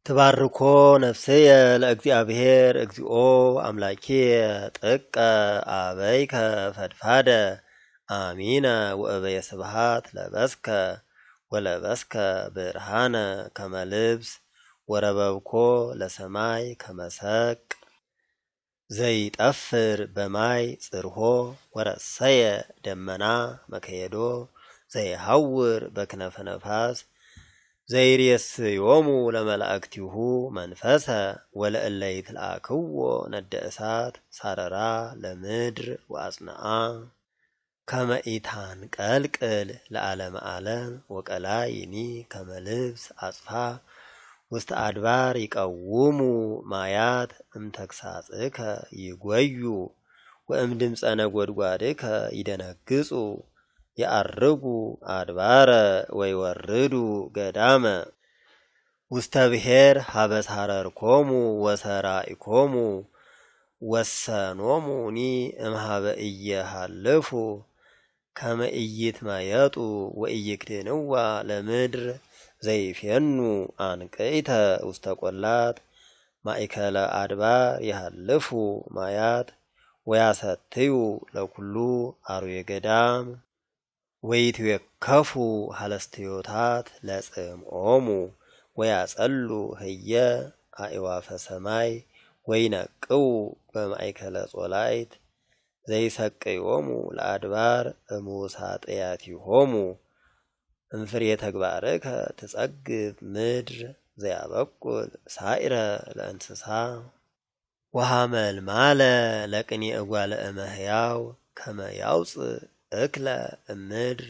ትባርኮ ነፍስየ ለእግዚአብሔር እግዚኦ አምላኪየ ጥቀ አበይከ ፈድፋደ አሚነ ወእበየ ስብሐት ለበስከ ወለበስከ ብርሃነ ከመልብስ ወረበብኮ ለሰማይ ከመሰቅ ዘይጠፍር በማይ ጽርሖ ወረሰየ ደመና መከየዶ ዘይሐውር በክነፈ ነፋስ ዘይሬስዮሙ ለመላእክቲሁ መንፈሰ ወለእለ ይትለአክዎ ነደ እሳት ሳረራ ለምድር ወአጽንዓ ከመ ኢታንቀልቅል ለዓለመ ዓለም ወቀላይኒ ከመ ልብስ አጽፋ ውስተ አድባር ይቀውሙ ማያት እምተግሳጽከ ይጐዩ ወእምድምፀ ነጐድጓድከ ይደነግጹ የዐርጉ አድባረ ወይወርዱ ገዳመ ውስተ ብሔር ሀበ ሣረርኮሙ ወሰራኢኮሙ ወሰኖሙኒ እምኀበ ኢየሃልፉ ከመ ኢይትመየጡ ወኢይክድንዋ ለምድር ዘይፌኑ አንቅዕተ ውስተ ቈላት ማእከለ አድባር ይሃልፉ ማያት ወያሰትዩ ለኵሉ አርዌ ገዳም ወይትዌከፉ ሀለስትዮታት ለጽምዖሙ ወያጸሉ ህየ አዕዋፈ ሰማይ ወይነቅው በማእከለ ጾላይት ዘይሰቅዮሙ ለአድባር እሙሳጥያቲሆሙ እምፍሬ ተግባርከ ትጸግብ ምድር ዘያበቁል ሳኢረ ለእንስሳ ወሐመልማለ ለቅኔ እጓለ እመሕያው ከመ ያውፅእ እክለ እምድር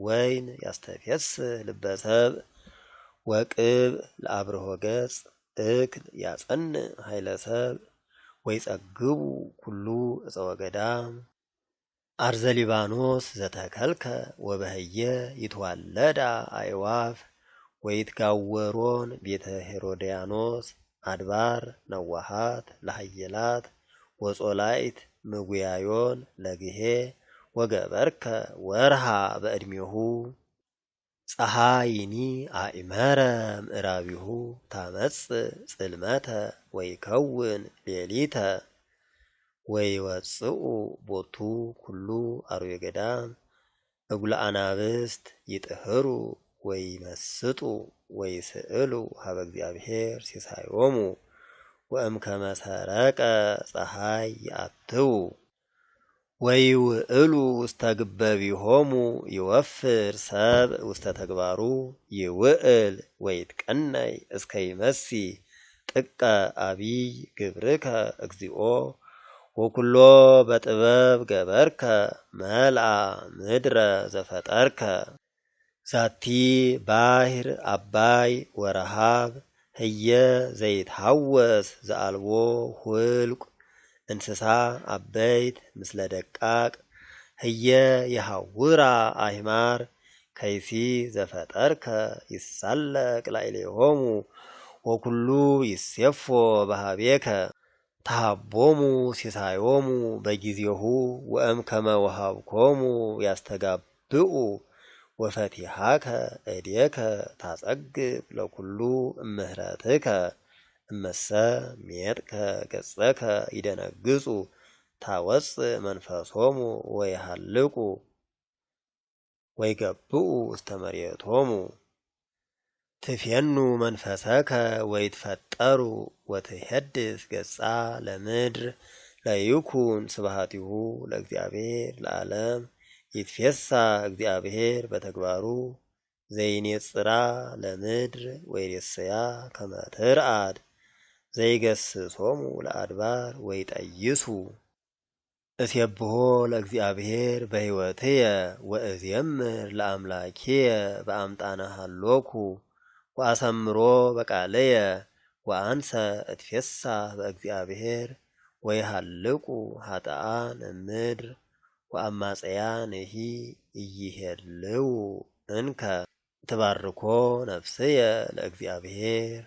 ወይን ያስተፌስህ ልበ ሰብእ ወቅብ ለአብርሆ ገጽ እክል ያጸንዕ ኃይለ ሰብእ ወይጸግቡ ኩሉ ዕፀ ወገዳም አርዘ ሊባኖስ ዘተከልከ ወበህየ ይትዋለዳ አዕዋፍ ወይትጋወሮን ቤተ ሄሮድያኖስ አድባር ነዋሃት ለሃየላት ወጾላይት ምጉያዮን ለግሄ ወገበርከ ወርሃ በዕድሜሁ ፀሐይኒ አእመረ ምዕራቢሁ ታመጽእ ጽልመተ ወይከውን ሌሊተ ወይወፅኡ ቦቱ ኩሉ አርዌ ገዳም እጉለ አናብስት ይጥህሩ ወይመስጡ ወይስእሉ ሀበ እግዚአብሔር ሲሳዮሙ ወእምከመ ሰረቀ ፀሐይ ይአትዉ ወይውእሉ ውስተ ግበቢሆሙ ይወፍር ሰብእ ውስተ ተግባሩ ይውእል ወይትቀነይ እስከ ይመሲ ጥቀ አቢይ ግብርከ እግዚኦ ወኩሎ በጥበብ ገበርከ መልአ ምድረ ዘፈጠርከ ዛቲ ባሕር አባይ ወረሃብ ህየ ዘይትሐወስ ዘአልቦ ሁልቁ እንስሳ አበይት ምስለ ደቃቅ ህየ የሐውራ አሕማር ከይሲ ዘፈጠርከ ይሳለቅ ላዕሌሆሙ ወኩሉ ይሴፎ በኀቤከ ተሃቦሙ ሲሳዮሙ በጊዜሁ ወእምከመ ወሀብኮሙ ያስተጋብኡ ወፈቲሐከ እዴከ ታጸግብ ለኵሉ እምህረትከ እመሰ ሜጥከ ገጸከ ይደነግጹ ታወፅእ መንፈሶሙ ወይሃልቁ ወይገብኡ ውስተ መሬቶሙ ትፌኑ መንፈሰከ ወይትፈጠሩ ወትሄድስ ገጻ ለምድር ለይኩን ስብሐቲሁ ለእግዚአብሔር ለዓለም ይትፌሳ እግዚአብሔር በተግባሩ ዘይኔጽራ ለምድር ወይሬስያ ከመ ትርአድ ዘይገስሶሙ ለአድባር ወይጠይሱ እስየብሖ ለእግዚአብሔር በሕይወትየ ወእዜምር ለአምላኪየ በአምጣነ ሀሎኩ ወአሰምሮ በቃልየ ወአንሰ እትፌሳህ በእግዚአብሔር ወይሃልቁ ኃጥኣን እምድር ወአማጽያንሂ ኢይሄልው እንከ ትባርኮ ነፍስየ ለእግዚአብሔር